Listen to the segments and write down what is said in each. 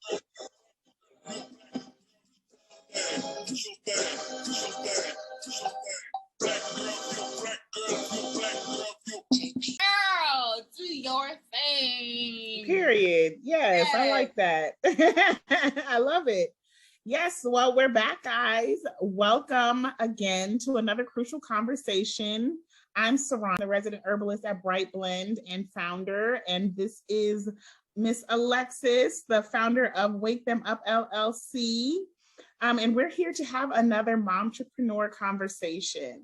Girl, do your thing. Period. Yes, I like that. I love it. Yes, well, we're back, guys. Welcome again to another crucial conversation. I'm Saran, the resident herbalist at Bright Blend and founder, and this is Miss Alexis, the founder of Wake Them Up LLC. And we're here to have another Momtrepreneur conversation.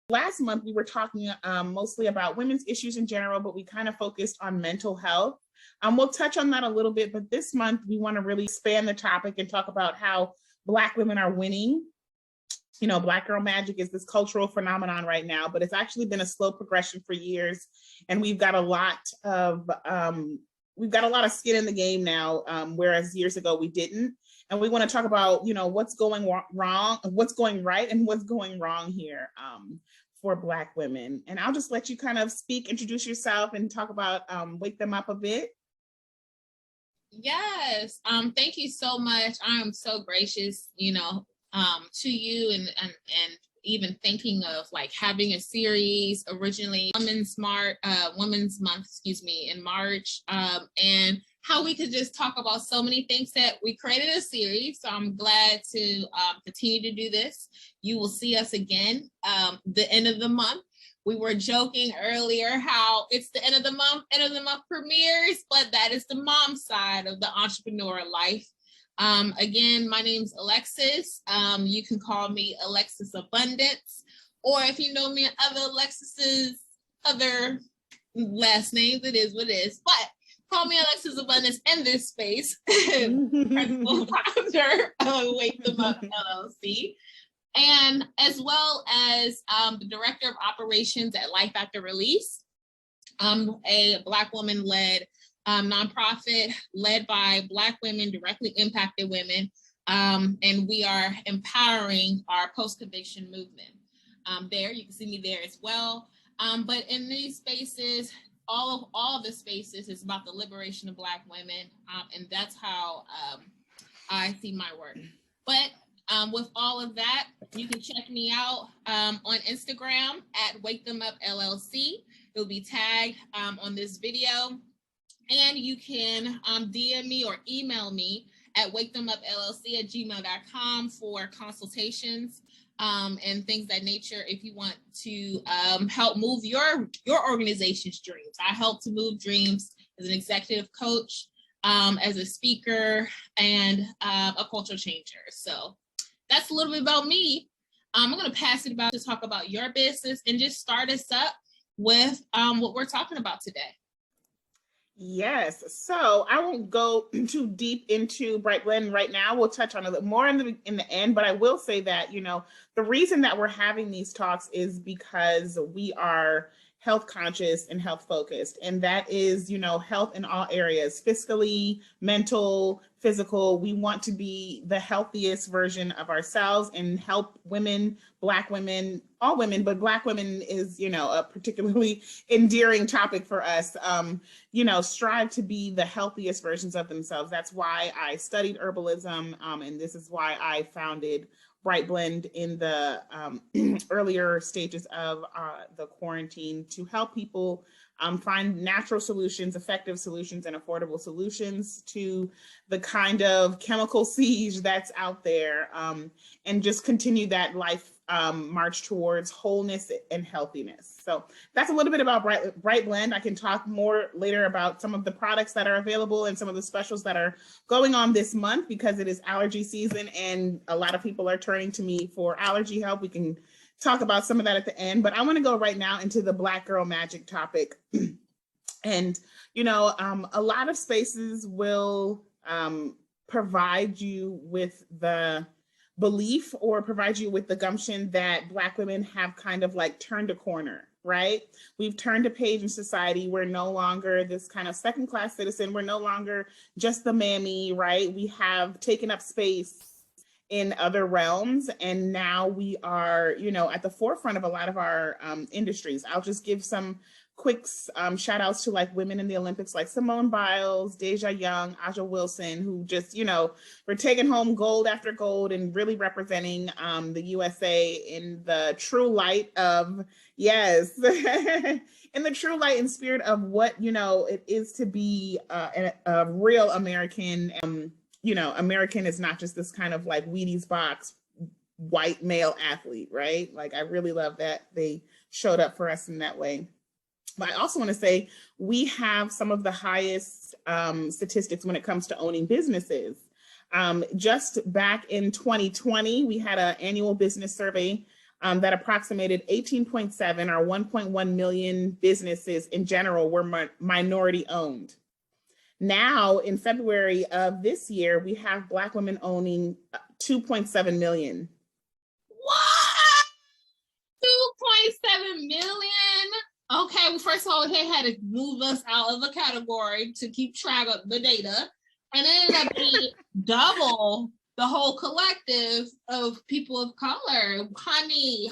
Last month, we were talking mostly about women's issues in general, but we kind of focused on mental health. We'll touch on that a little bit, but this month we want to really expand the topic and talk about how Black women are winning. You know, Black girl magic is this cultural phenomenon right now, but it's actually been a slow progression for years, and we've got a lot of skin in the game now, whereas years ago we didn't. And we want to talk about, you know, what's going wrong, what's going right, and what's going wrong here for Black women. And I'll just let you kind of speak, introduce yourself, and talk about Wake Them Up a bit. Yes. Thank you so much. I am so gracious, you know, to you and even thinking of like having a series originally Women's Month, in March, and how we could just talk about so many things that we created a series. So I'm glad to continue to do this. You will see us again the end of the month. We were joking earlier how it's the end of the month premieres, but that is the mom side of the entrepreneur life. Again, my name's Alexis. You can call me Alexis Abundance, or if you know me in other Alexis's other last names, it is what it is. But call me Alexis Abundance in this space. Principal founder of Wake Them Up LLC, and as well as the director of operations at Life After Release, a Black woman-led nonprofit led by Black women, directly impacted women, and we are empowering our post-conviction movement. There, you can see me there as well. But in these spaces, all of the spaces is about the liberation of Black women, and that's how I see my work. But with all of that, you can check me out on Instagram at Wake Them Up LLC. It'll be tagged on this video. And you can DM me or email me at wakethemup.llc@gmail.com for consultations and things of that nature if you want to help move your organization's dreams. I help to move dreams as an executive coach, as a speaker, and a cultural changer. So that's a little bit about me. I'm going to pass it about to talk about your business and just start us up with what we're talking about today. Yes, so I won't go too deep into Bright Blend right now. We'll touch on a little more in the end, but I will say that, you know, the reason that we're having these talks is because we are health conscious and health focused, and that is, you know, health in all areas, fiscally, mental, physical. We want to be the healthiest version of ourselves and help women, Black women, all women, but Black women is, you know, a particularly endearing topic for us, you know, strive to be the healthiest versions of themselves. That's why I studied herbalism, and this is why I founded Bright Blend in the earlier stages of the quarantine to help people find natural solutions, effective solutions, and affordable solutions to the kind of chemical siege that's out there, and just continue that life march towards wholeness and healthiness. So that's a little bit about Bright Blend. I can talk more later about some of the products that are available and some of the specials that are going on this month because it is allergy season and a lot of people are turning to me for allergy help. We can talk about some of that at the end, but I want to go right now into the Black girl magic topic. And, you know, a lot of spaces will provide you with the belief or provide you with the gumption that Black women have kind of like turned a corner, right? We've turned a page in society. We're no longer this kind of second-class citizen. We're no longer just the mammy, right? We have taken up space in other realms, and now we are, you know, at the forefront of a lot of our industries. I'll just give some quick shout outs to like women in the Olympics, like Simone Biles, Deja Young, Aja Wilson, who just, you know, were taking home gold after gold and really representing the USA in the true light of, yes, in the true light and spirit of what, you know, it is to be a real American. You know, American is not just this kind of like Wheaties box white male athlete, right? Like, I really love that they showed up for us in that way. But I also want to say we have some of the highest statistics when it comes to owning businesses. Just back in 2020, we had an annual business survey that approximated 18.7 or 1.1 million businesses in general were minority owned. Now, in February of this year, we have Black women owning 2.7 million. What? 2.7 million? Okay, well, first of all, they had to move us out of the category to keep track of the data. And it ended up being double the whole collective of people of color. Honey.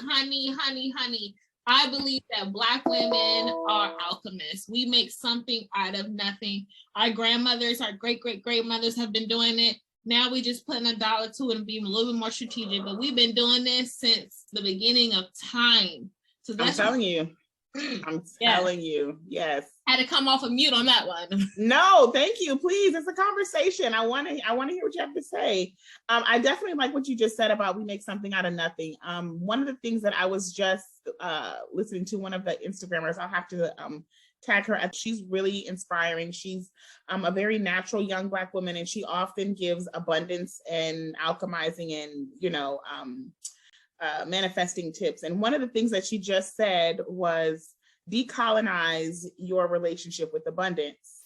I believe that Black women are alchemists. We make something out of nothing. Our grandmothers, our great-great-grandmothers have been doing it. Now we just putting $1 to it and being a little bit more strategic. But we've been doing this since the beginning of time. So that's I'm telling you. I'm telling you, yes. Had to come off of mute on that one. No, thank you. Please, it's a conversation. I want to hear what you have to say. I definitely like what you just said about we make something out of nothing. One of the things that I was just listening to, one of the Instagrammers, I'll have to tag her. She's really inspiring. She's a very natural young Black woman, and she often gives abundance and alchemizing and, you know, manifesting tips. And one of the things that she just said was decolonize your relationship with abundance.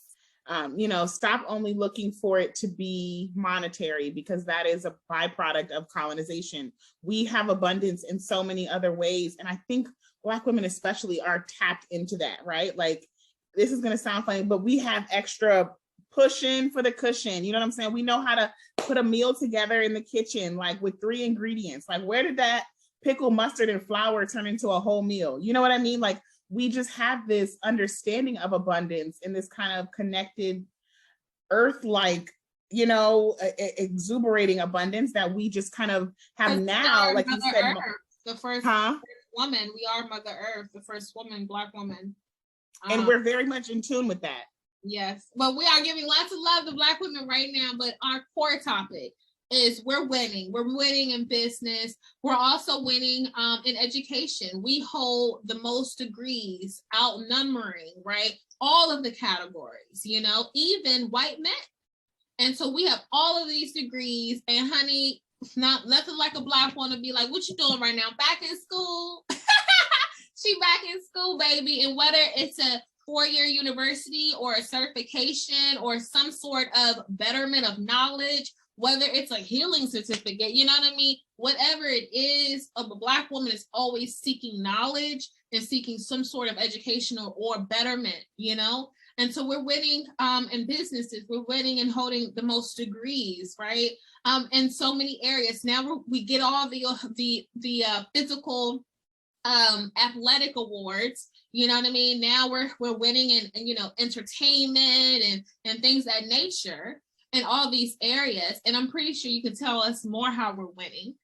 You know, stop only looking for it to be monetary, because that is a byproduct of colonization. We have abundance in so many other ways. And I think Black women especially are tapped into that, right? Like, this is going to sound funny, but we have extra pushing for the cushion. You know what I'm saying? We know how to put a meal together in the kitchen, like with 3 ingredients. Like, where did that pickle, mustard, and flour turn into a whole meal? You know what I mean? Like, we just have this understanding of abundance and this kind of connected earth-like, you know, exuberating abundance that we just kind of have now. Like you said, the first woman, we are Mother Earth, the first woman, Black woman. And we're very much in tune with that. Yes, but we are giving lots of love to Black women right now. But our core topic is we're winning. We're winning in business. We're also winning in education. We hold the most degrees, outnumbering, right? All of the categories, you know, even white men. And so we have all of these degrees, and honey, not nothing like a Black woman to be like, what you doing right now? Back in school? She back in school, baby. And whether it's a 4-year university or a certification or some sort of betterment of knowledge, whether it's a healing certificate, you know what I mean? Whatever it is, a Black woman is always seeking knowledge and seeking some sort of educational or betterment, you know? And so we're winning in businesses, we're winning and holding the most degrees, right? In so many areas. Now we get all the physical athletic awards, you know what I mean? Now we're winning in, you know, entertainment and things of that nature in all these areas. And I'm pretty sure you can tell us more how we're winning.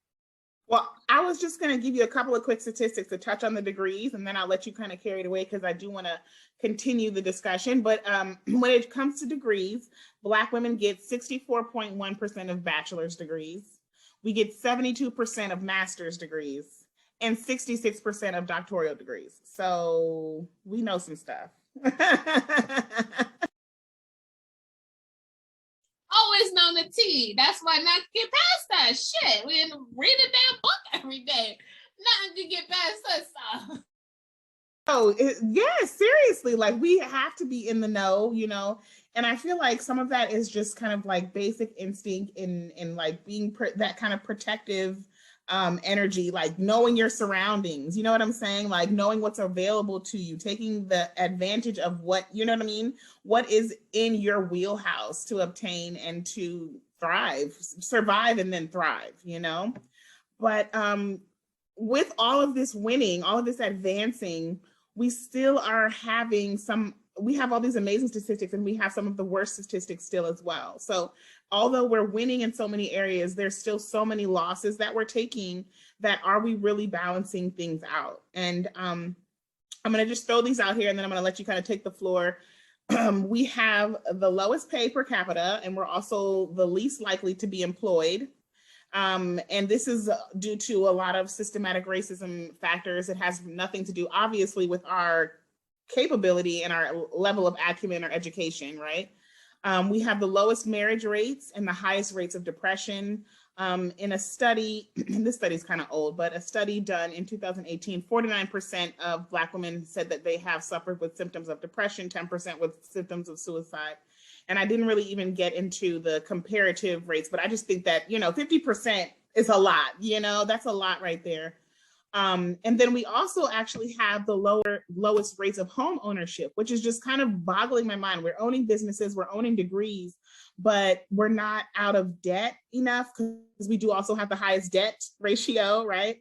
Well, I was just going to give you a couple of quick statistics to touch on the degrees, and then I'll let you kind of carry it away because I do want to continue the discussion. But when it comes to degrees, Black women get 64.1% of bachelor's degrees. We get 72% of master's degrees and 66% of doctoral degrees. So we know some stuff. Always known the tea. That's why not get past that shit. We didn't read a damn book every day. Nothing to get past that stuff. Oh, yeah, seriously. Like, we have to be in the know, you know? And I feel like some of that is just kind of like basic instinct in like being that kind of protective energy, like knowing your surroundings, you know what I'm saying? Like knowing what's available to you, taking the advantage of what, you know what I mean? What is in your wheelhouse to obtain and to thrive, survive and then thrive, you know? But with all of this winning, all of this advancing, we still are having we have all these amazing statistics, and we have some of the worst statistics still as well. So although we're winning in so many areas, there's still so many losses that we're taking, that are we really balancing things out? And I'm going to just throw these out here, and then I'm going to let you kind of take the floor. We have the lowest pay per capita, and we're also the least likely to be employed. And this is due to a lot of systematic racism factors. It has nothing to do, obviously, with our capability and our level of acumen or education, right? We have the lowest marriage rates and the highest rates of depression. In a study, and this study is kind of old, but a study done in 2018, 49% of Black women said that they have suffered with symptoms of depression, 10% with symptoms of suicide. And I didn't really even get into the comparative rates, but I just think that, 50% is a lot, that's a lot right there. And then we also actually have the lowest rates of home ownership, which is just kind of boggling my mind. We're owning businesses, we're owning degrees, but we're not out of debt enough, because we do also have the highest debt ratio, right?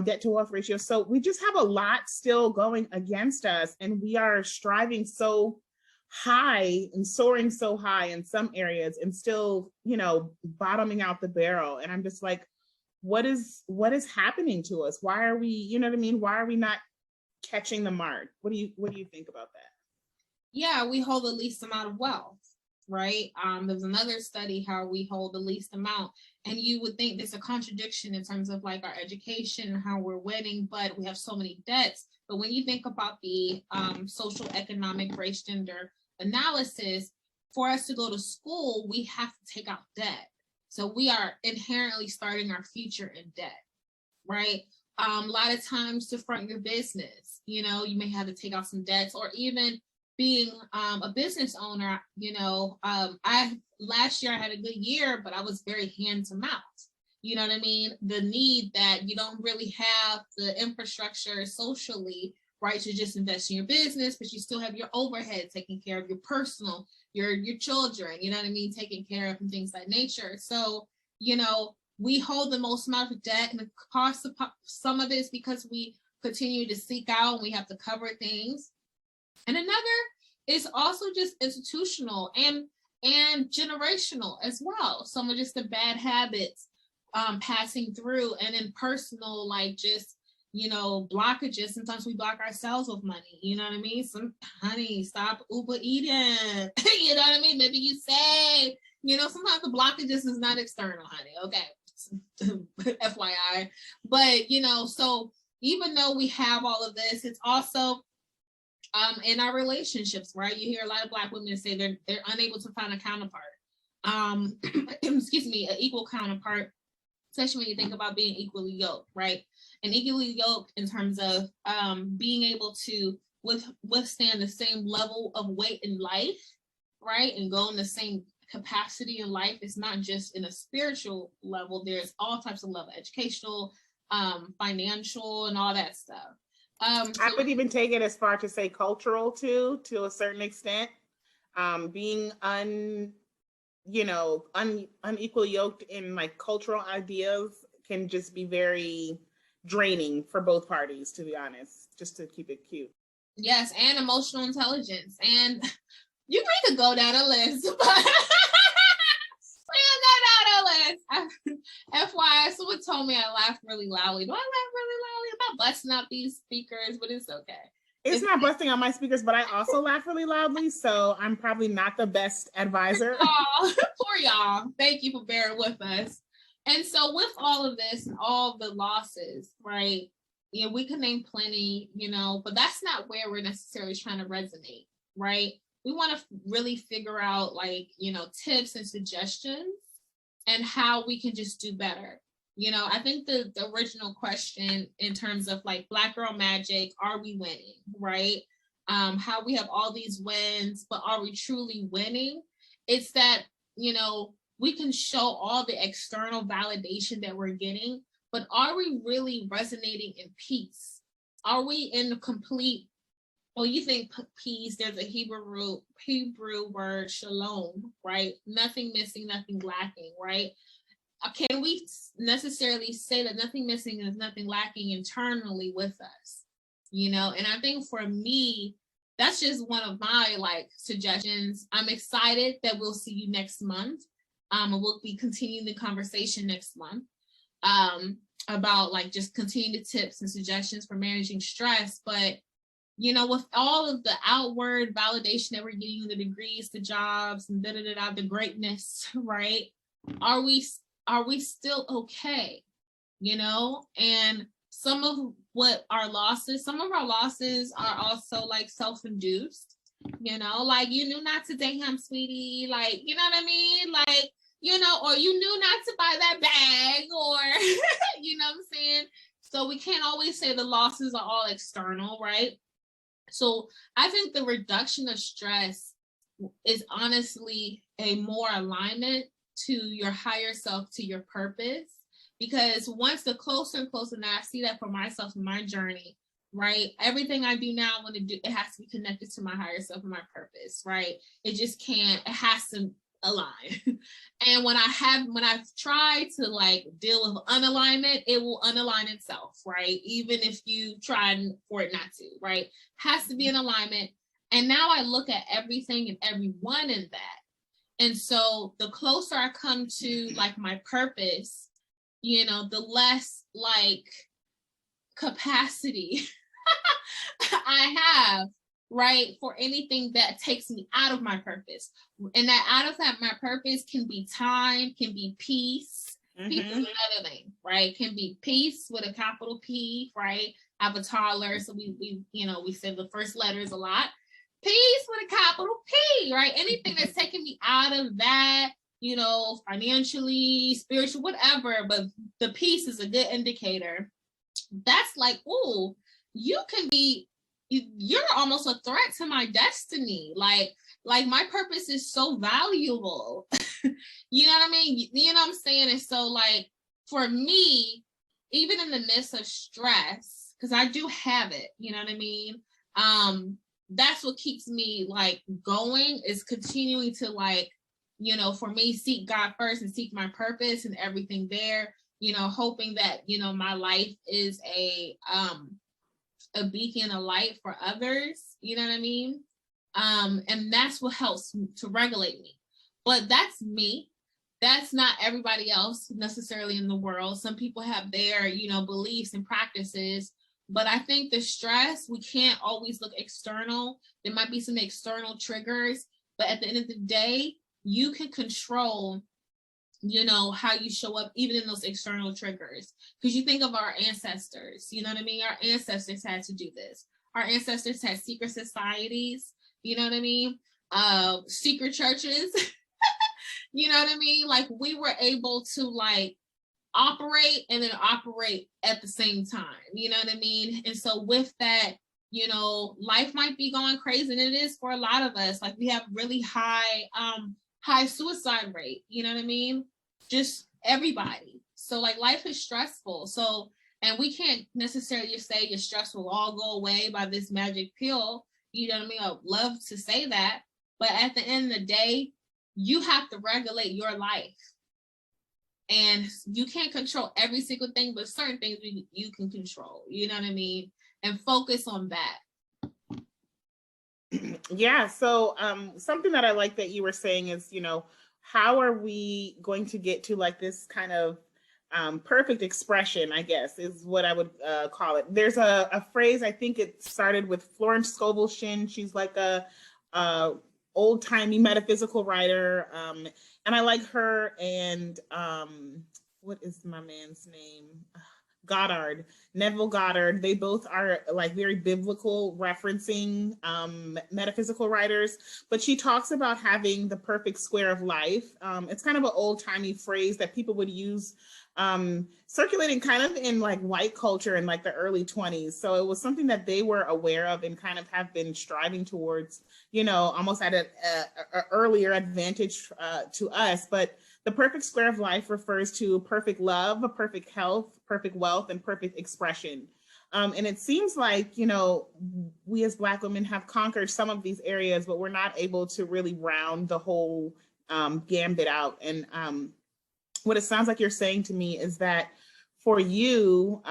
Debt to wealth ratio. So we just have a lot still going against us, and we are striving so high and soaring so high in some areas, and still, bottoming out the barrel. And I'm just like, what is happening to us? Why are we, why are we not catching the mark? What do you think about that? Yeah, we hold the least amount of wealth, right? There's another study how we hold the least amount, and you would think there's a contradiction in terms of like our education and how we're winning, but we have so many debts. But when you think about the social, economic, race, gender analysis, for us to go to school, we have to take out debt. So we are inherently starting our future in debt, right? A lot of times to front your business, you may have to take out some debts, or even being a business owner, last year I had a good year, but I was very hand to mouth. You know what I mean? The need that you don't really have the infrastructure socially, right, to just invest in your business, but you still have your overhead, taking care of your personal, your children, you know what I mean, taking care of and things like nature. So, we hold the most amount of debt, and the cost of some of it is because we continue to seek out, and we have to cover things. And another is also just institutional and generational as well. Some of just the bad habits passing through, and then personal, like just, blockages. Sometimes we block ourselves with money, you know what I mean? Honey, stop Uber eating. You know what I mean? Maybe you say, sometimes the blockages is not external, honey. Okay. FYI. But, so even though we have all of this, it's also in our relationships, right? You hear a lot of Black women say they're unable to find a counterpart. Excuse me, an equal counterpart, especially when you think about being equally yoked, right? And equally yoked in terms of being able to withstand the same level of weight in life, right? And go in the same capacity in life. It's not just in a spiritual level. There's all types of level, educational, financial, and all that stuff. I would even take it as far to say cultural too, to a certain extent. Being unequally yoked in like cultural ideas can just be very draining for both parties, to be honest, just to keep it cute. Yes, and emotional intelligence. And we could go down a list, but FYI, someone told me I laughed really loudly. Do I laugh really loudly? I'm not busting out these speakers, but it's okay. It's not busting out my speakers, but I also laugh really loudly, so I'm probably not the best advisor. Oh, poor y'all. Thank you for bearing with us. And so with all of this and all the losses, right, we can name plenty, but that's not where we're necessarily trying to resonate, right? We want to really figure out tips and suggestions and how we can just do better. I think the original question in terms of like Black Girl Magic, are we winning, right? How we have all these wins, but are we truly winning? It's that, we can show all the external validation that we're getting, but are we really resonating in peace? Are we in the complete, you think peace, there's a Hebrew word, shalom, right? Nothing missing, nothing lacking, right? Can we necessarily say that nothing missing is nothing lacking internally with us? you know. And I think for me, that's just one of my like suggestions. I'm excited that we'll see you next month. And we'll be continuing the conversation next month about like just continuing the tips and suggestions for managing stress. But you know, with all of the outward validation that we're getting, the degrees, the jobs, and the greatness, right? Are we still okay? You know, and some of our losses are also like self-induced. You know, like you knew not to date him, sweetie. Like, you know what I mean? Like, you know, or you knew not to buy that bag, or you know what I'm saying? So we can't always say the losses are all external, right? So I think the reduction of stress is honestly a more alignment to your higher self, to your purpose. Because once the closer and closer, now I see that for myself in my journey, right? Everything I do now, I want to do, it has to be connected to my higher self and my purpose, right? It just can't, it has to align. And when I've tried to like deal with unalignment, it will unalign itself, right? Even if you try for it not to, right? Has to be in alignment. And now I look at everything and everyone in that. And so the closer I come to like my purpose, you know, the less like capacity I have, right, for anything that takes me out of my purpose. And that out of that, my purpose can be time, can be peace. Peace is another thing, right? Can be peace with a capital P, right? I have a toddler, so we you know, we say the first letters a lot. Peace with a capital P, right? Anything that's taking me out of that, you know, financially, spiritual, whatever, but the peace is a good indicator. That's like, oh, you can be, you're almost a threat to my destiny. Like my purpose is so valuable. You know what I mean? You know what I'm saying? And so like, for me, even in the midst of stress, because I do have it, you know what I mean? That's what keeps me like going, is continuing to like, you know, for me, seek God first and seek my purpose and everything there, you know, hoping that, you know, my life is a beacon of light for others, you know what I mean? And that's what helps to regulate me. But that's me. That's not everybody else necessarily in the world. Some people have their, you know, beliefs and practices. But I think the stress, we can't always look external. There might be some external triggers, but at the end of the day, you can control, you know, how you show up even in those external triggers. Because you think of our ancestors, you know what I mean? Our ancestors had to do this. Our ancestors had secret societies, you know what I mean? Secret churches, you know what I mean? Like we were able to like operate and then operate at the same time, you know what I mean? And so with that, you know, life might be going crazy, and it is for a lot of us. Like we have really high suicide rate, you know what I mean? Just everybody. So like life is stressful. So, and we can't necessarily just say your stress will all go away by this magic pill. You know what I mean? I'd love to say that, but at the end of the day, you have to regulate your life. And you can't control every single thing, but certain things you can control, you know what I mean? And focus on that. Yeah. So something that I like that you were saying is, you know, how are we going to get to like this kind of perfect expression, I guess, is what I would call it. There's a phrase, I think it started with Florence Scovel Shinn. She's like a old-timey metaphysical writer. And I like her and what is my man's name? Goddard, Neville Goddard. They both are like very biblical referencing metaphysical writers, but she talks about having the perfect square of life. It's kind of an old-timey phrase that people would use circulating kind of in like white culture in like the early 20s. So it was something that they were aware of and kind of have been striving towards, you know, almost at an earlier advantage to us. But the perfect square of life refers to perfect love, perfect health, perfect wealth, and perfect expression. And it seems like, you know, we as Black women have conquered some of these areas, but we're not able to really round the whole gambit out. And what it sounds like you're saying to me is that for you,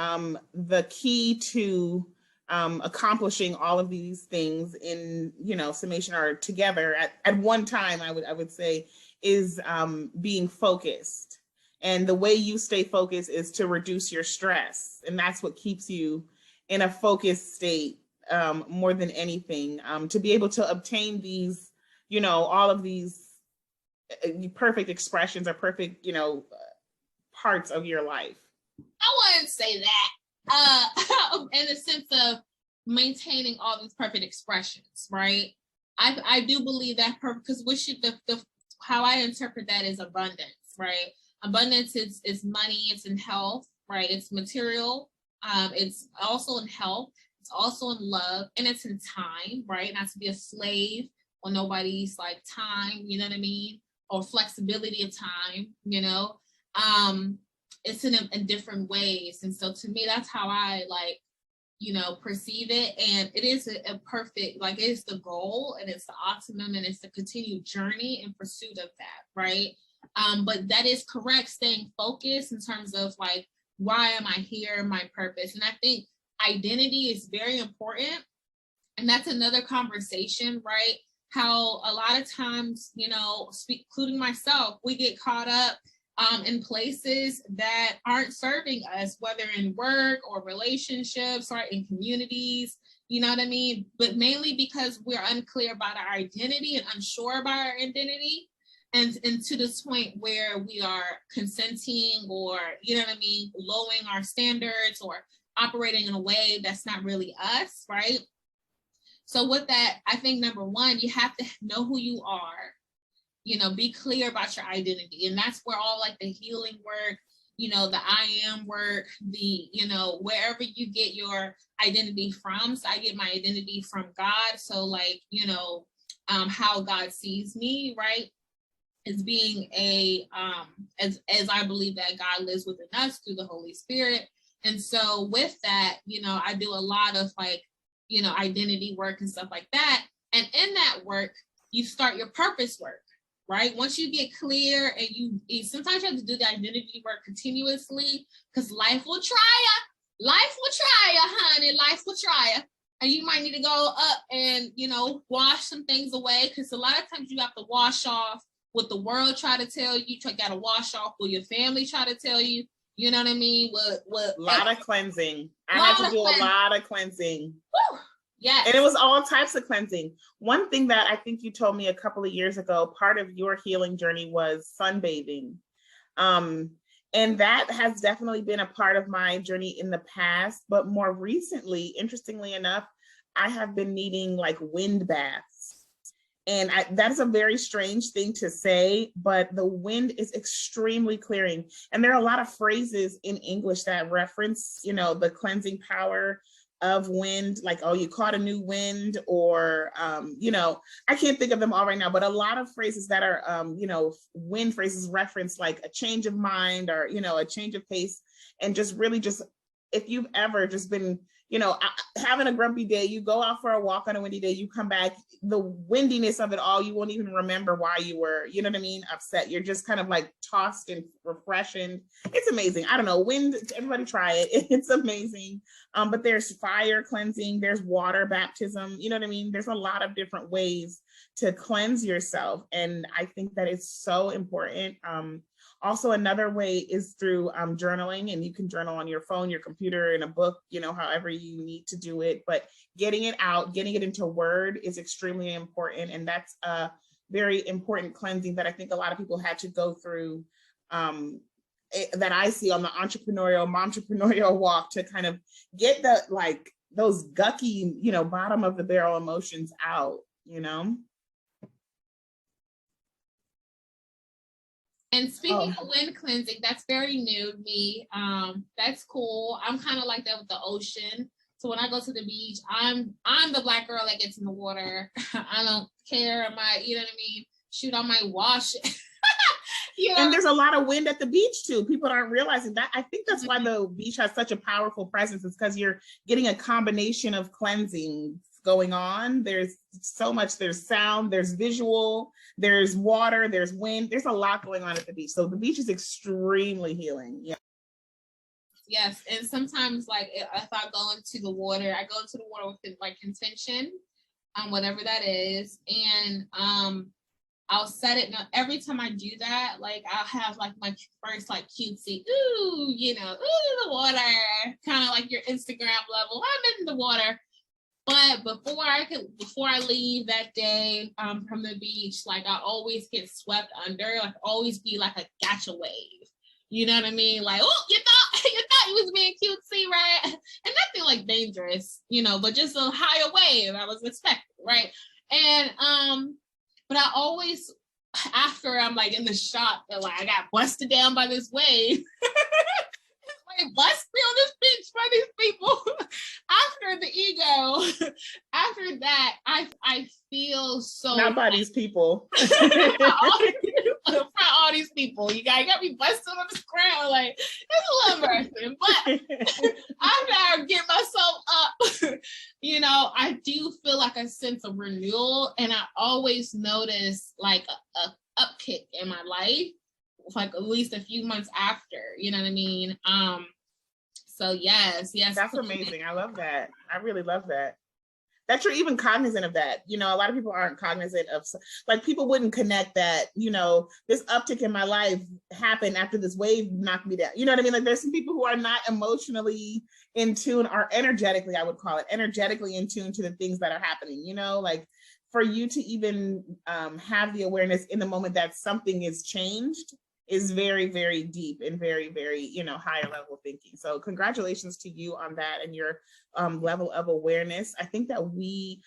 the key to accomplishing all of these things in, summation or together at one time, I would say, is being focused. And the way you stay focused is to reduce your stress. And that's what keeps you in a focused state more than anything, to be able to obtain these, all of these perfect expressions or perfect, parts of your life. I wouldn't say that in the sense of maintaining all these perfect expressions, right? I do believe that because how I interpret that is abundance, right? Abundance is money, it's in health, right? It's material, it's also in health, it's also in love, and it's in time, right? Not to be a slave on nobody's like time, you know what I mean? Or flexibility of time, it's in different ways. And so to me, that's how I perceive it. And it is a perfect, it is the goal, and it's the optimum, and it's the continued journey in pursuit of that, right? But that is correct, staying focused in terms of why am I here, my purpose. And I think identity is very important. And that's another conversation, right? How a lot of times, including myself, we get caught up in places that aren't serving us, whether in work or relationships or in communities, you know what I mean? But mainly because we're unclear about our identity and unsure about our identity. And to this point where we are consenting or, lowering our standards or operating in a way that's not really us, right? So with that, I think number one, you have to know who you are, be clear about your identity. And that's where all the healing work, the I am work, the, wherever you get your identity from. So I get my identity from God. So how God sees me, right? As being as I believe that God lives within us through the Holy Spirit. And so with that, I do a lot of identity work and stuff like that. And in that work, you start your purpose work, right? Once you get clear, and you sometimes you have to do the identity work continuously, because life will try you. Life will try you, honey. Life will try you. And you might need to go up and, wash some things away, because a lot of times you have to wash off what the world try to tell you. You got to wash off what your family try to tell you. You know what I mean? What a lot of cleansing. I had to do a lot of cleansing. Woo! Yes. And it was all types of cleansing. One thing that I think you told me a couple of years ago, part of your healing journey was sunbathing. And that has definitely been a part of my journey in the past. But more recently, interestingly enough, I have been needing wind baths. And that's a very strange thing to say, but the wind is extremely clearing. And there are a lot of phrases in English that reference, the cleansing power of wind, oh, you caught a new wind, or, I can't think of them all right now, but a lot of phrases that are, wind phrases reference a change of mind or, a change of pace. And just really if you've ever just been, having a grumpy day, you go out for a walk on a windy day, you come back, the windiness of it all, you won't even remember why you were, upset. You're just kind of tossed and refreshing. It's amazing. I don't know, wind, everybody try it. It's amazing. But there's fire cleansing, there's water baptism, There's a lot of different ways to cleanse yourself. And I think that it's so important. Also, another way is through journaling, and you can journal on your phone, your computer, in a book, however you need to do it. But getting it out, getting it into Word is extremely important. And that's a very important cleansing that I think a lot of people had to go through, that I see on the Momtrepenuerial walk, to kind of get those gucky, bottom of the barrel emotions out, And speaking of wind cleansing, that's very new to me. That's cool. I'm kind of like that with the ocean. So when I go to the beach, I'm the Black girl that gets in the water. I don't care. Shoot, I might wash it. And there's a lot of wind at the beach too. People aren't realizing that. I think that's why the beach has such a powerful presence. It's because you're getting a combination of cleansing going on. There's so much, there's sound, there's visual, there's water, there's wind, there's a lot going on at the beach. So the beach is extremely healing. Yeah. yes. And sometimes, like, if I go into the water, I go into the water with like intention, whatever that is, and I'll set it. Now, every time I do that, like, I'll have like my first like cutesy, ooh, you know, ooh, the water, kind of like your Instagram level. I'm in the water. But before I leave that day from the beach, like, I always get swept under, like, always be like a gotcha wave. You know what I mean? Like, oh, you thought you was being cutesy, right? And nothing like dangerous, you know, but just a higher wave I was expecting, right? And but I always, after I'm like in the shock that like I got busted down by this wave, like, bust me on this beach by these people. After the ego, after that, I feel so not by these people. For all these people, you got me busted on the ground, like, it's a little mercy. But after I get myself up, you know, I do feel like a sense of renewal, and I always notice like a upkick in my life, like at least a few months after, you know what I mean? So yes. That's amazing. I love that. I really love that. That you're even cognizant of that. You know, a lot of people aren't cognizant of, like, people wouldn't connect that, you know, this uptick in my life happened after this wave knocked me down. You know what I mean? Like, there's some people who are not emotionally in tune, or energetically, I would call it, energetically in tune to the things that are happening, you know, like, for you to even have the awareness in the moment that something is changed is very, very deep and very, very, you know, higher level thinking. So congratulations to you on that and your level of awareness. I think that we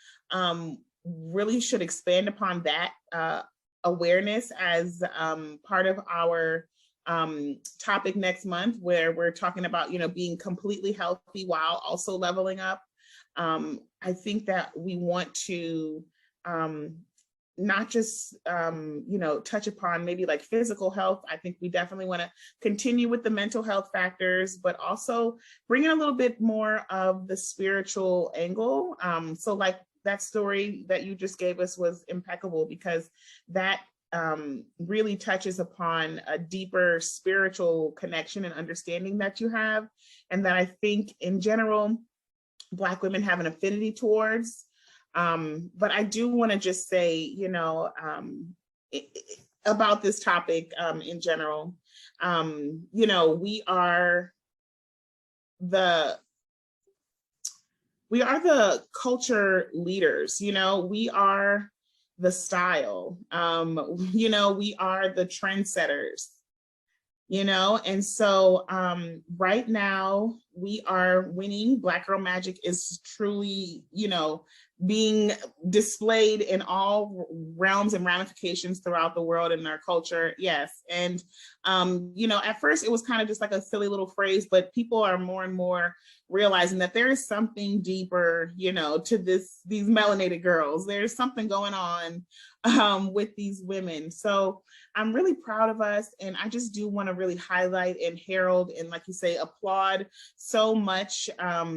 really should expand upon that awareness as part of our topic next month, where we're talking about, you know, being completely healthy while also leveling up. I think that we want to not just, you know, touch upon maybe like physical health. I think we definitely want to continue with the mental health factors, but also bring in a little bit more of the spiritual angle. So like that story that you just gave us was impeccable, because that really touches upon a deeper spiritual connection and understanding that you have, and that I think in general, Black women have an affinity towards. But I do want to just say, you know, about this topic in general, you know, we are the culture leaders, you know, we are the style, you know, we are the trendsetters, you know, and so right now we are winning. Black Girl Magic is truly, you know, being displayed in all realms and ramifications throughout the world and our culture. Yes. And, you know, at first it was kind of just like a silly little phrase, but people are more and more realizing that there is something deeper, you know, to these melanated girls. There's something going on with these women. So I'm really proud of us. And I just do want to really highlight and herald and, like you say, applaud so much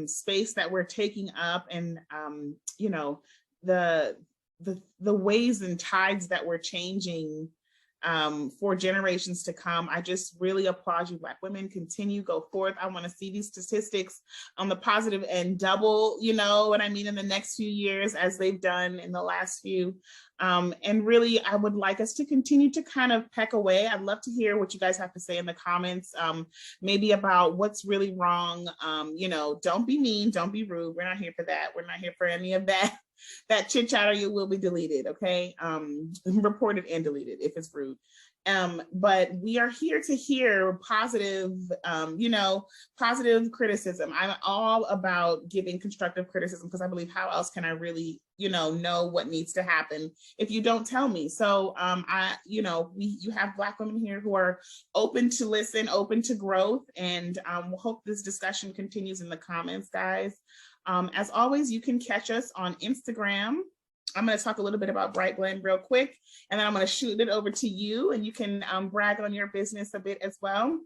space that we're taking up, and, you know, the ways and tides that we're changing for generations to come. I just really applaud you, Black women. Continue, go forth. I want to see these statistics on the positive end double, you know what I mean, in the next few years, as they've done in the last few. And really, I would like us to continue to kind of peck away. I'd love to hear what you guys have to say in the comments, maybe about what's really wrong. You know, don't be mean, don't be rude. We're not here for that. We're not here for any of that. That chit chatter, you will be deleted, okay? Reported and deleted if it's rude. But we are here to hear positive, you know, positive criticism. I'm all about giving constructive criticism, because I believe, how else can I really, you know what needs to happen if you don't tell me? So you know, you have Black women here who are open to listen, open to growth, and we'll hope this discussion continues in the comments, guys. As always, you can catch us on Instagram. I'm going to talk a little bit about Bright Blend real quick, and then I'm going to shoot it over to you, and you can brag on your business a bit as well.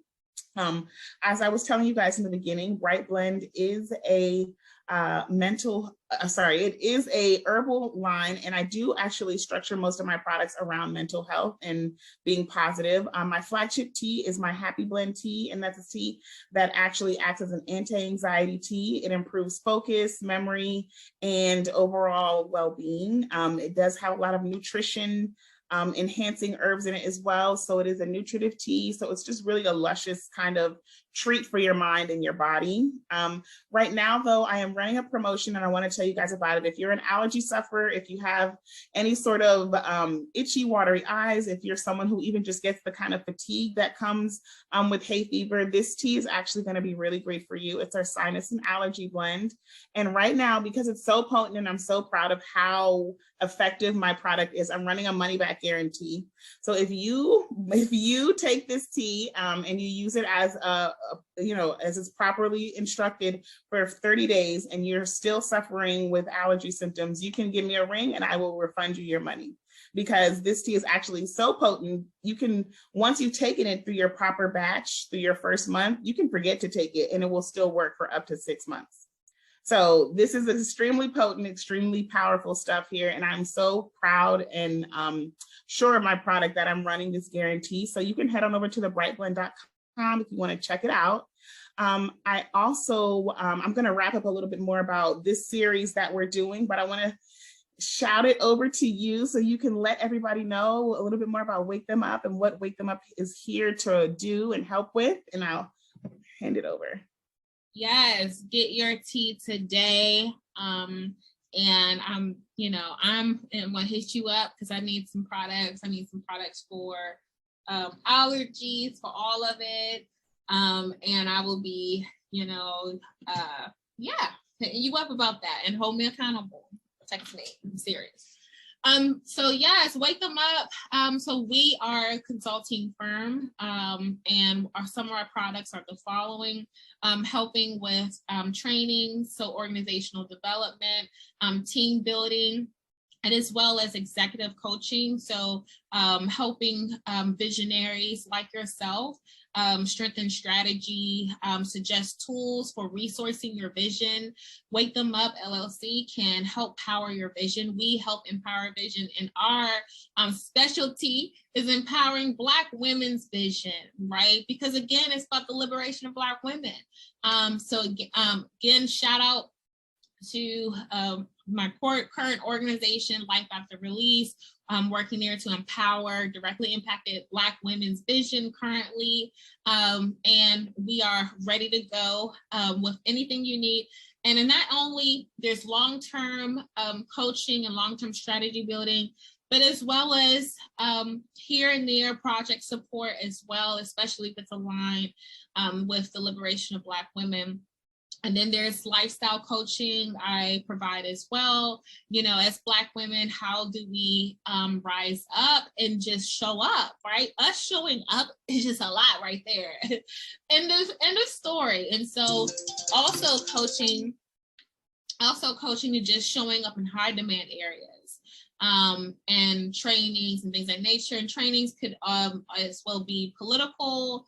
As I was telling you guys in the beginning, Bright Blend is a it is a herbal line, and I do actually structure most of my products around mental health and being positive. My flagship tea is my Happy Blend tea, and that's a tea that actually acts as an anti-anxiety tea. It improves focus, memory, and overall well-being. It does have a lot of nutrition enhancing herbs in it as well. So it is a nutritive tea. So it's just really a luscious kind of treat for your mind and your body. Right now, though, I am running a promotion and I want to tell you guys about it. If you're an allergy sufferer, if you have any sort of itchy, watery eyes, if you're someone who even just gets the kind of fatigue that comes with hay fever, this tea is actually going to be really great for you. It's our sinus and allergy blend. And right now, because it's so potent and I'm so proud of how effective my product is, I'm running a money back guarantee. So if you take this tea and you use it as as it's properly instructed for 30 days and you're still suffering with allergy symptoms, you can give me a ring and I will refund you your money, because this tea is actually so potent. You can, once you've taken it through your proper batch, through your first month, you can forget to take it and it will still work for up to 6 months. So this is extremely potent, extremely powerful stuff here. And I'm so proud and sure of my product that I'm running this guarantee. So you can head on over to thebrightblend.com if you want to check it out. I also, I'm going to wrap up a little bit more about this series that we're doing, but I want to shout it over to you so you can let everybody know a little bit more about Wake Them Up and what Wake Them Up is here to do and help with. And I'll hand it over. Yes, get your tea today. And I'm gonna hit you up because I need some products. I need some products for allergies, for all of it. And I will be, hitting you up about that and hold me accountable. Text me, I'm serious. So yes, Wake Them Up. So we are a consulting firm, and some of our products are the following: helping with training, so organizational development, team building, and as well as executive coaching. So helping visionaries like yourself strengthen strategy, suggest tools for resourcing your vision. Wake Them Up LLC can help power your vision. We help empower vision, and our specialty is empowering Black women's vision, right? Because again, it's about the liberation of Black women. So again, shout out to my current organization, Life After Release. I'm working there to empower directly impacted Black women's vision currently. And we are ready to go with anything you need. And not only there's long-term coaching and long-term strategy building, but as well as here and there project support as well, especially if it's aligned with the liberation of Black women. And then there's lifestyle coaching I provide as well. As Black women, how do we rise up and just show up, right? Us showing up is just a lot right there. End of story. And so also coaching and just showing up in high demand areas, and trainings and things of that nature. And trainings could as well be political,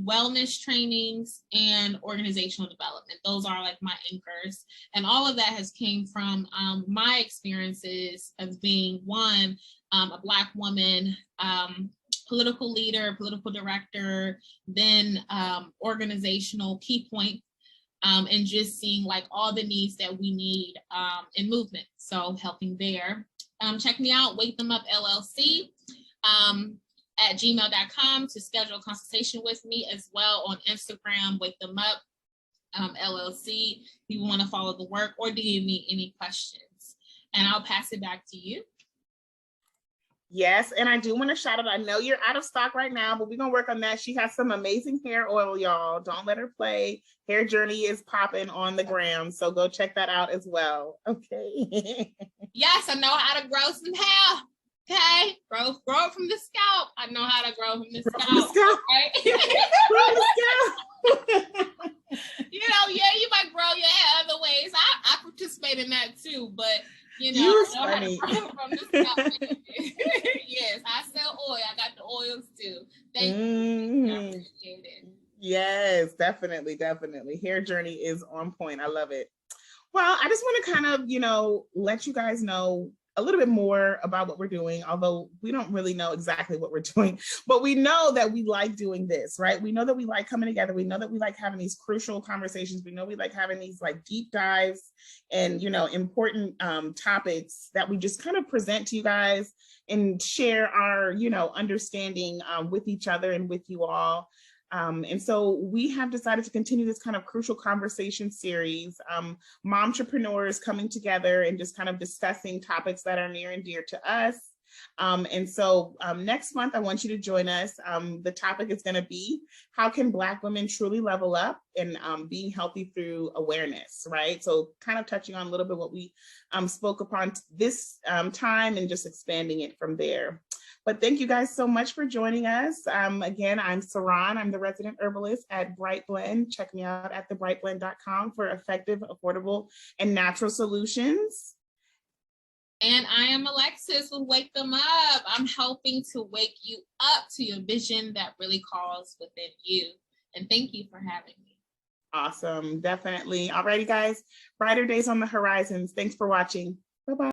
wellness trainings, and organizational development. Those are like my anchors, and all of that has came from my experiences of being a Black woman, political leader, political director, then organizational key point, and just seeing like all the needs that we need in movement. So helping there. Check me out, Wake Them Up LLC. At gmail.com to schedule a consultation with me, as well on Instagram, Wake Them Up LLC, if you want to follow the work or DM me any questions. And I'll pass it back to you. Yes, and I do want to shout out, I know you're out of stock right now, but we're going to work on that. She has some amazing hair oil, y'all. Don't let her play. Hair Journey is popping on the gram, so go check that out as well. Okay. Yes, I know how to grow some hair. Okay, grow it from the scalp. I know how to grow from the scalp. Right? You might grow your hair other ways. I participate in that too, but You know, You I know funny. how to from the South. Yes, I sell oil. I got the oils too. Thank you. I appreciate it. Yes, definitely, definitely. Hair journey is on point. I love it. Well, I just want to kind of, let you guys know a little bit more about what we're doing, although we don't really know exactly what we're doing, but we know that we like doing this, right? We know that we like coming together. We know that we like having these crucial conversations. We know we like having these like deep dives and, important topics that we just kind of present to you guys and share our, understanding with each other and with you all. And so we have decided to continue this kind of crucial conversation series, Momtrepenuers coming together and just kind of discussing topics that are near and dear to us. And so next month, I want you to join us. The topic is going to be, how can Black women truly level up and being healthy through awareness, right? So kind of touching on a little bit what we spoke upon this time and just expanding it from there. But thank you guys so much for joining us. Again, I'm Saran. I'm the resident herbalist at Bright Blend. Check me out at thebrightblend.com for effective, affordable, and natural solutions. And I am Alexis with Wake Them Up. I'm helping to wake you up to your vision that really calls within you. And thank you for having me. Awesome, definitely. Alrighty, guys. Brighter days on the horizons. Thanks for watching. Bye-bye.